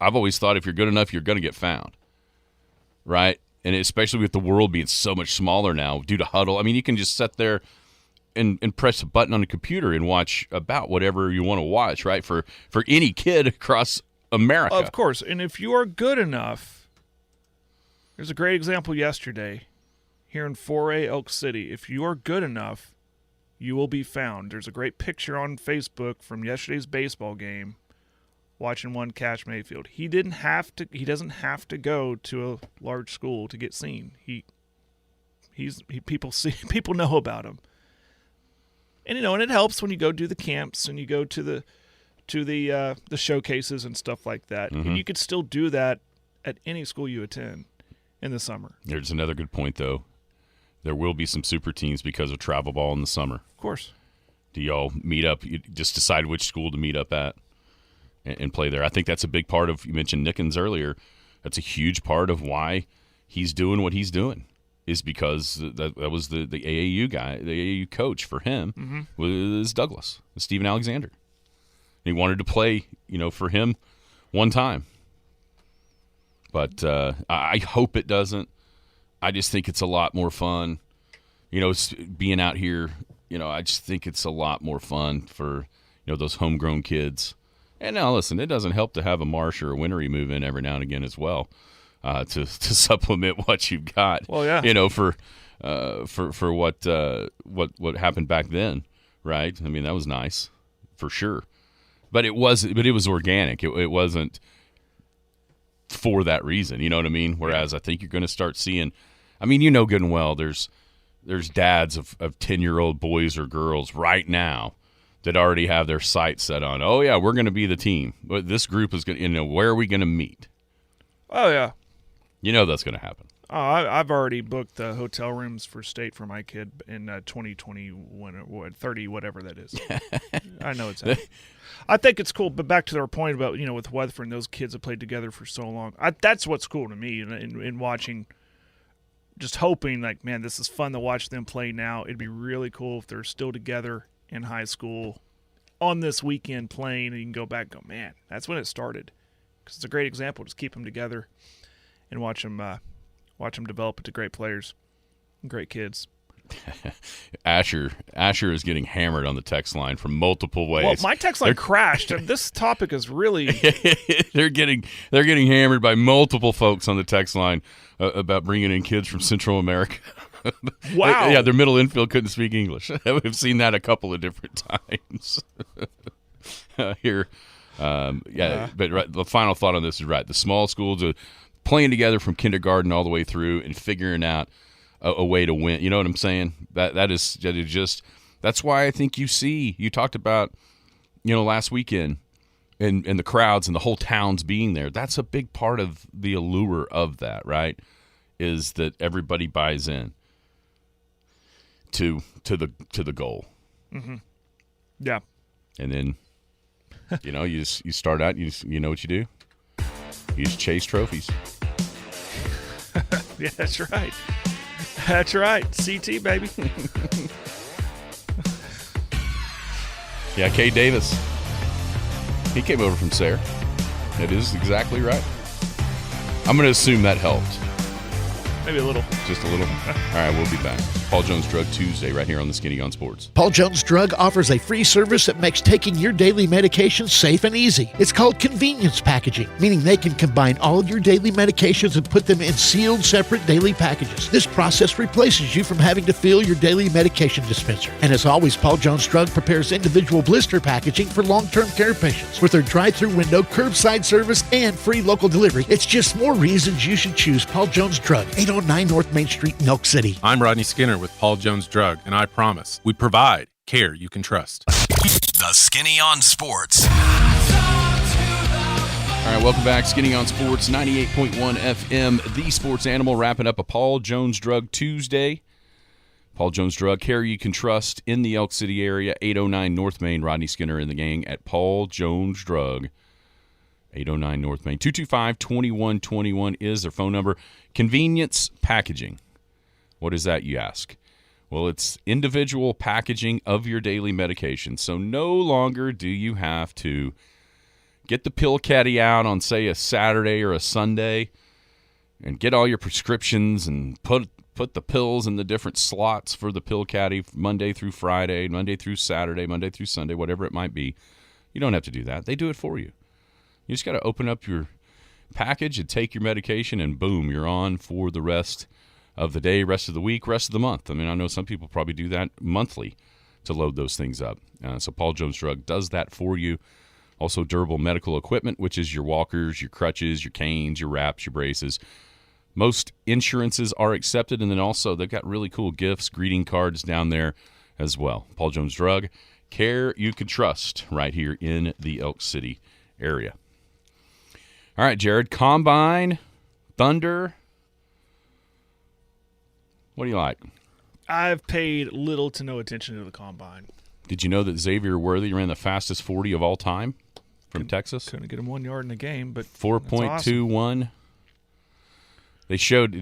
I've always thought if you're good enough, you're going to get found. Right? And especially with the world being so much smaller now due to Huddle. I mean, you can just sit there and press a button on the computer and watch about whatever you want to watch, right? For any kid across America. Of course. And if you are good enough, there's a great example yesterday here in 4A Elk City. If you are good enough, you will be found. There's a great picture on Facebook from yesterday's baseball game. Watching one catch Mayfield. He doesn't have to go to a large school to get seen. People know about him. And and it helps when you go do the camps and you go to the showcases and stuff like that. And you could still do that at any school you attend in the summer. There's another good point though. There will be some super teams because of travel ball in the summer. Of course. Do y'all meet up? You just decide which school to meet up at and play there. I think that's a big part of, you mentioned Nickens earlier, that's a huge part of why he's doing what he's doing, is because that was the AAU guy, the AAU coach for him was Douglas, Stephen Alexander. He wanted to play, for him one time. But I hope it doesn't. I just think it's a lot more fun. Being out here, I just think it's a lot more fun for, those homegrown kids. And now, listen, it doesn't help to have a Marsh or a Winery move in every now and again as well, to supplement what you've got. Well, yeah. For what happened back then, right? I mean, that was nice for sure, but it was organic. It wasn't for that reason. You know what I mean? Whereas I think you're going to start seeing. I mean, good and well. There's there's dads of 10-year-old boys or girls right now that already have their sights set on, oh, yeah, we're going to be the team. But this group is going to, where are we going to meet? Oh, yeah. That's going to happen. Oh, I've already booked the hotel rooms for state for my kid in 2021, 30, whatever that is. I know it's happening. I think it's cool, but back to their point about, with Weatherford and those kids have played together for so long. That's what's cool to me in watching, just hoping, like, man, this is fun to watch them play now. It'd be really cool if they're still together in high school on this weekend playing, and you can go back and go, man, that's when it started. Because it's a great example. Just keep them together and watch them develop into great players and great kids. Asher is getting hammered on the text line from multiple ways. Well, my text line crashed. This topic is really they're getting hammered by multiple folks on the text line about bringing in kids from Central America. Wow. Yeah, their middle infield couldn't speak English. We've seen that a couple of different times here. But right, the final thought on this is right. The small schools are playing together from kindergarten all the way through and figuring out a way to win. You know what I'm saying? That is just that's why I think you talked about last weekend and the crowds and the whole towns being there. That's a big part of the allure of that, right? Is that everybody buys in to the goal. Mm-hmm. Yeah. And then you start out, you know what you do? You just chase trophies. Yeah, that's right. That's right. CT, baby. Yeah, Kay Davis. He came over from Sayre. That is exactly right. I'm going to assume that helped. Maybe a little. Just a little? All right, we'll be back. Paul Jones Drug Tuesday right here on the Skinny on Sports. Paul Jones Drug offers a free service that makes taking your daily medications safe and easy. It's called convenience packaging, meaning they can combine all your daily medications and put them in sealed, separate daily packages. This process replaces you from having to fill your daily medication dispenser. And as always, Paul Jones Drug prepares individual blister packaging for long-term care patients. With their drive-through window, curbside service, and free local delivery, it's just more reasons you should choose Paul Jones Drug, 809 North Main Street in Elk City. I'm Rodney Skinner with Paul Jones Drug, and I promise we provide care you can trust. The Skinny on Sports. All right, welcome back. Skinny on Sports, 98.1 FM, the sports animal, wrapping up a Paul Jones Drug Tuesday. Paul Jones Drug, care you can trust in the Elk City area, 809 North Main. Rodney Skinner and the gang at Paul Jones Drug, 809 North Main. 225-2121 is their phone number. Convenience packaging. What is that, you ask? Well, it's individual packaging of your daily medication. So no longer do you have to get the pill caddy out on, say, a Saturday or a Sunday and get all your prescriptions and put the pills in the different slots for the pill caddy Monday through Friday, Monday through Saturday, Monday through Sunday, whatever it might be. You don't have to do that. They do it for you. You just got to open up your package and take your medication, and boom, you're on for the rest of the day, rest of the week, rest of the month. I mean, I know some people probably do that monthly to load those things up. So Paul Jones Drug does that for you. Also, durable medical equipment, which is your walkers, your crutches, your canes, your wraps, your braces. Most insurances are accepted, and then also they've got really cool gifts, greeting cards down there as well. Paul Jones Drug, care you can trust right here in the Elk City area. All right, Jared, Combine, Thunder. What do you like? I've paid little to no attention to the Combine. Did you know that Xavier Worthy ran the fastest 40 of all time from Texas? Couldn't get him 1 yard in the game, but 4.21. Awesome. They showed,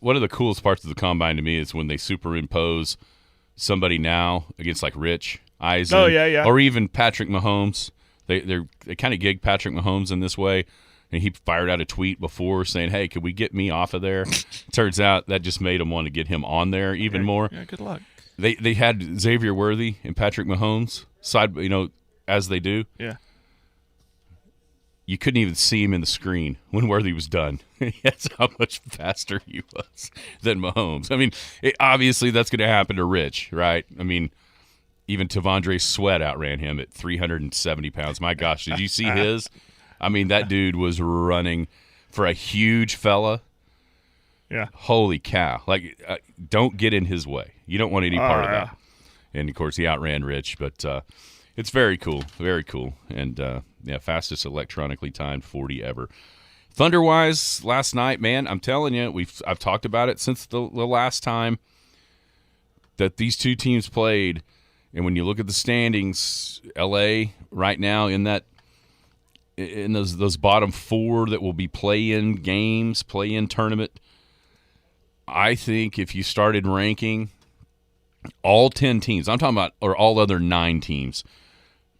one of the coolest parts of the Combine to me is when they superimpose somebody now against like Rich Eisen. Oh, yeah. Or even Patrick Mahomes. They kind of gig Patrick Mahomes in this way. And he fired out a tweet before saying, hey, could we get me off of there? Turns out that just made him want to get him on there even more. Yeah, good luck. They had Xavier Worthy and Patrick Mahomes side, as they do. Yeah. You couldn't even see him in the screen when Worthy was done. That's how much faster he was than Mahomes. I mean, obviously that's going to happen to Rich, right? I mean, even Tavondre Sweat outran him at 370 pounds. My gosh, did you see his? I mean, that dude was running for a huge fella. Yeah. Holy cow. Like, don't get in his way. You don't want any part of that. And, of course, he outran Rich. But it's very cool. Very cool. And, fastest electronically timed 40 ever. Thunder-wise, last night, man, I'm telling you, I've talked about it since the last time that these two teams played. And when you look at the standings, L.A. right now in those bottom four that will be play-in games, play-in tournament, I think if you started ranking all 10 teams, I'm talking about, or all other 9 teams,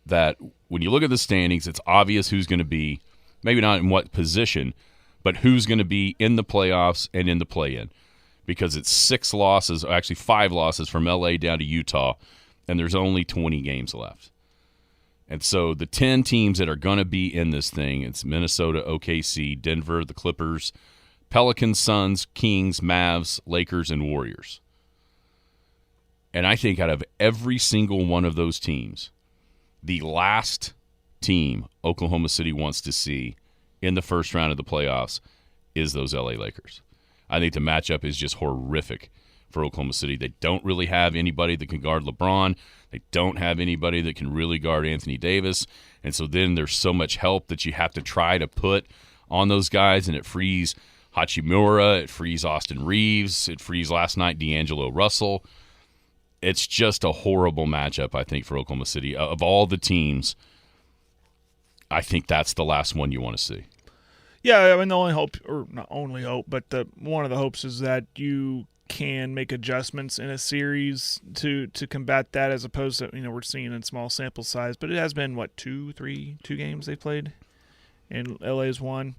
that when you look at the standings, it's obvious who's going to be, maybe not in what position, but who's going to be in the playoffs and in the play-in. Because it's 6 losses, actually 5 losses from L.A. down to Utah, and there's only 20 games left. And so the 10 teams that are going to be in this thing, it's Minnesota, OKC, Denver, the Clippers, Pelicans, Suns, Kings, Mavs, Lakers, and Warriors. And I think out of every single one of those teams, the last team Oklahoma City wants to see in the first round of the playoffs is those LA Lakers. I think the matchup is just horrific for Oklahoma City. They don't really have anybody that can guard LeBron. They don't have anybody that can really guard Anthony Davis. And so then there's so much help that you have to try to put on those guys, and it frees Hachimura, it frees Austin Reeves, it frees last night D'Angelo Russell. It's just a horrible matchup, I think, for Oklahoma City. Of all the teams, I think that's the last one you want to see. Yeah, I mean, the only hope, or not only hope, but one of the hopes is that you can make adjustments in a series to combat that, as opposed to, we're seeing in small sample size. But it has been, two games they played, and LA's won.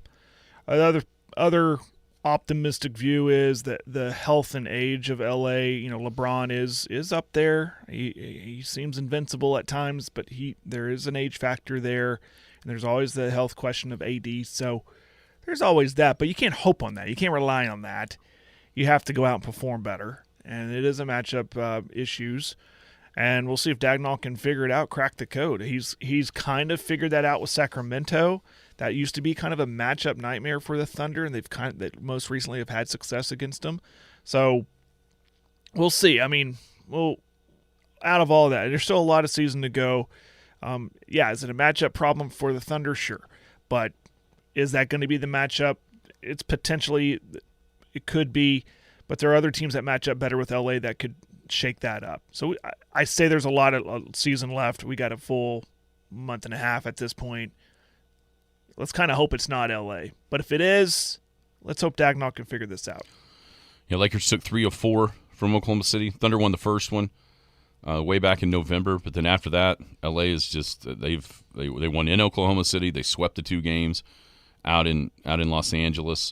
Other optimistic view is that the health and age of LA, LeBron is up there. He seems invincible at times, but there is an age factor there, and there's always the health question of AD. So there's always that, but you can't hope on that. You can't rely on that. You have to go out and perform better, and it is a matchup issues. And we'll see if Dagnall can figure it out, crack the code. He's kind of figured that out with Sacramento. That used to be kind of a matchup nightmare for the Thunder, and they most recently have had success against them. So we'll see. I mean, out of all that, there's still a lot of season to go. Is it a matchup problem for the Thunder? Sure. But is that going to be the matchup? It's potentially, it could be, but there are other teams that match up better with LA that could shake that up. So I say there's a lot of season left. We got a full month and a half at this point. Let's kind of hope it's not LA. But if it is, let's hope Dagnall can figure this out. Yeah, Lakers took 3 of 4 from Oklahoma City. Thunder won the first one way back in November. But then after that, LA is just they won in Oklahoma City. They swept the 2 games out in Los Angeles.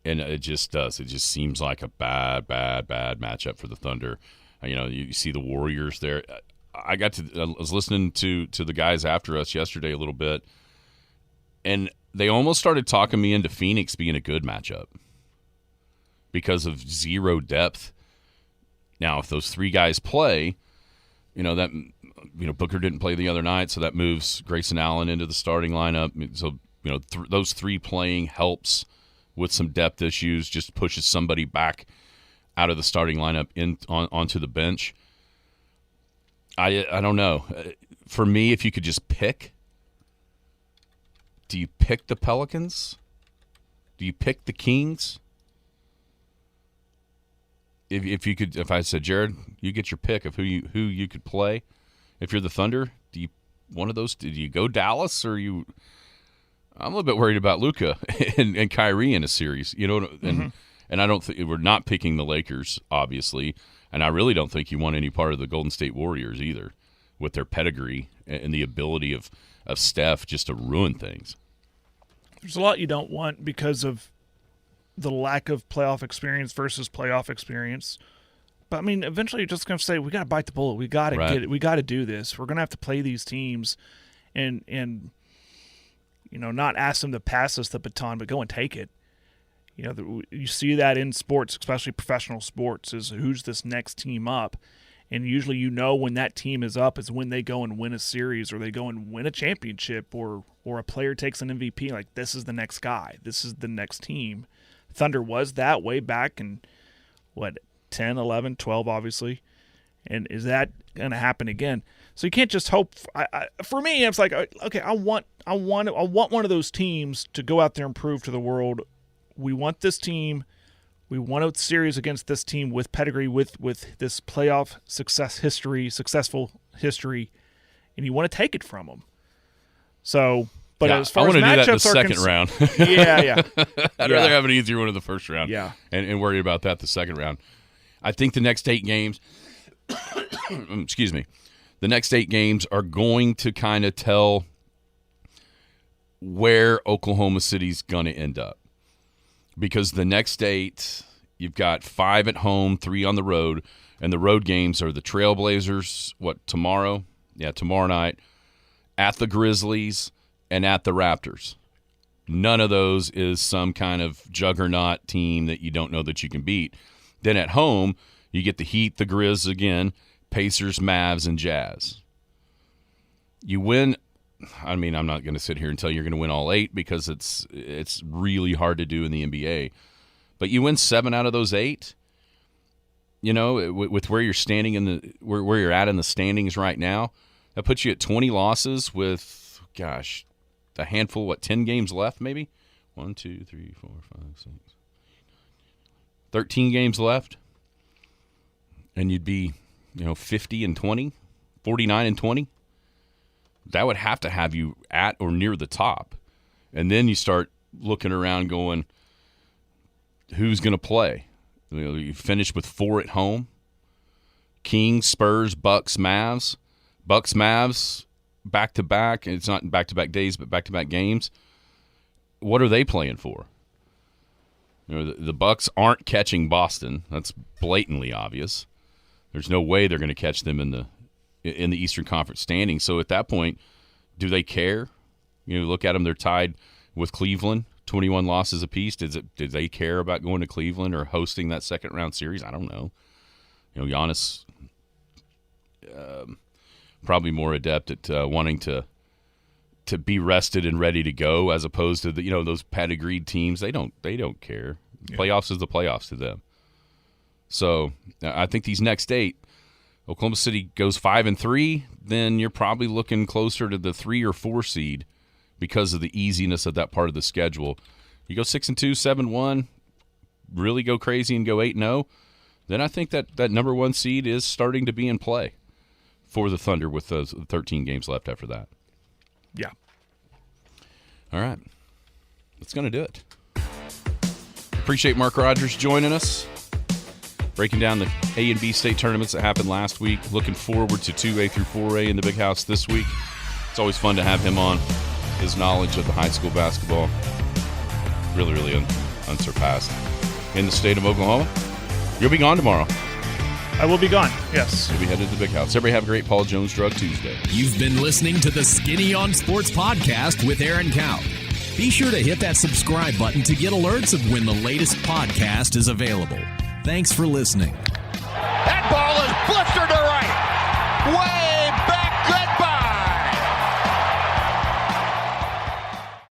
And it just does. It just seems like a bad matchup for the Thunder. You see the Warriors there. I was listening to the guys after us yesterday a little bit, and they almost started talking me into Phoenix being a good matchup because of zero depth. Now, if those 3 guys play, Booker didn't play the other night, so that moves Grayson Allen into the starting lineup. So those 3 playing helps with some depth issues, just pushes somebody back out of the starting lineup onto the bench. I don't know. For me, if you could just pick, do you pick the Pelicans? Do you pick the Kings? If I said, Jared, you get your pick of who you could play. If you're the Thunder, do you go Dallas, or you? I'm a little bit worried about Luka and Kyrie in a series, and I don't think we're not picking the Lakers, obviously, and I really don't think you want any part of the Golden State Warriors either, with their pedigree and the ability of Steph just to ruin things. There's a lot you don't want because of the lack of playoff experience versus playoff experience. But I mean, eventually you're just going to say, we got to bite the bullet. We got to get it. We got to do this. We're going to have to play these teams and not ask them to pass us the baton, but go and take it. You see that in sports, especially professional sports, is who's this next team up. And usually when that team is up is when they go and win a series, or they go and win a championship, or a player takes an MVP. Like, this is the next guy. This is the next team. Thunder was that way back in, 10, 11, 12, obviously. And is that going to happen again? So you can't just hope. For me, it's like, okay, I want one of those teams to go out there and prove to the world, we want this team. We want a series against this team with pedigree, with this playoff successful history, and you want to take it from them. So, but as far as matchups I want to do that in the second round. Yeah. I'd rather have an easier one in the first round. Yeah, and worry about that the second round. I think the next 8 games, excuse me, the next 8 games are going to kind of tell where Oklahoma City's going to end up. Because the next 8, you've got 5 at home, 3 on the road, and the road games are the Trailblazers, tomorrow? Yeah, tomorrow night, at the Grizzlies, and at the Raptors. None of those is some kind of juggernaut team that you don't know that you can beat. Then at home, you get the Heat, the Grizz again, Pacers, Mavs, and Jazz. You win. I mean, I'm not going to sit here and tell you you're going to win all 8 because it's really hard to do in the NBA. But you win 7 out of those 8. You know, with where you're standing where you're at in the standings right now, that puts you at 20 losses with, a handful. 10 games left, maybe 1, 2, 3, 4, 5, 6, 13 games left, and you'd be, 50-20, 49-20. That would have to have you at or near the top. And then you start looking around going, who's going to play? You finish with 4 at home. Kings, Spurs, Bucks, Mavs. Bucks, Mavs, back-to-back. It's not back-to-back days, but back-to-back games. What are they playing for? The Bucks aren't catching Boston. That's blatantly obvious. There's no way they're going to catch them in the Eastern Conference standings. So at that point, do they care? Look at them. They're tied with Cleveland, 21 losses apiece. Did they care about going to Cleveland or hosting that second-round series? I don't know. Giannis probably more adept at wanting to be rested and ready to go, as opposed to those pedigreed teams. They don't care. Yeah. Playoffs is the playoffs to them. So I think these next 8, Oklahoma City goes 5-3, then you're probably looking closer to the 3 or 4 seed because of the easiness of that part of the schedule. You go 6-2, 7-1, really go crazy and go 8-0, then I think that number 1 seed is starting to be in play for the Thunder with those 13 games left after that. Yeah. All right. That's going to do it. Appreciate Mark Rodgers joining us, breaking down the A and B state tournaments that happened last week. Looking forward to 2A through 4A in the Big House this week. It's always fun to have him on. His knowledge of the high school basketball, really, really unsurpassed in the state of Oklahoma. You'll be gone tomorrow. I will be gone, yes. You'll be headed to the Big House. Everybody have a great Paul Jones Drug Tuesday. You've been listening to the Skinny on Sports podcast with Aaron Cow. Be sure to hit that subscribe button to get alerts of when the latest podcast is available. Thanks for listening. That ball is blistered to right. Way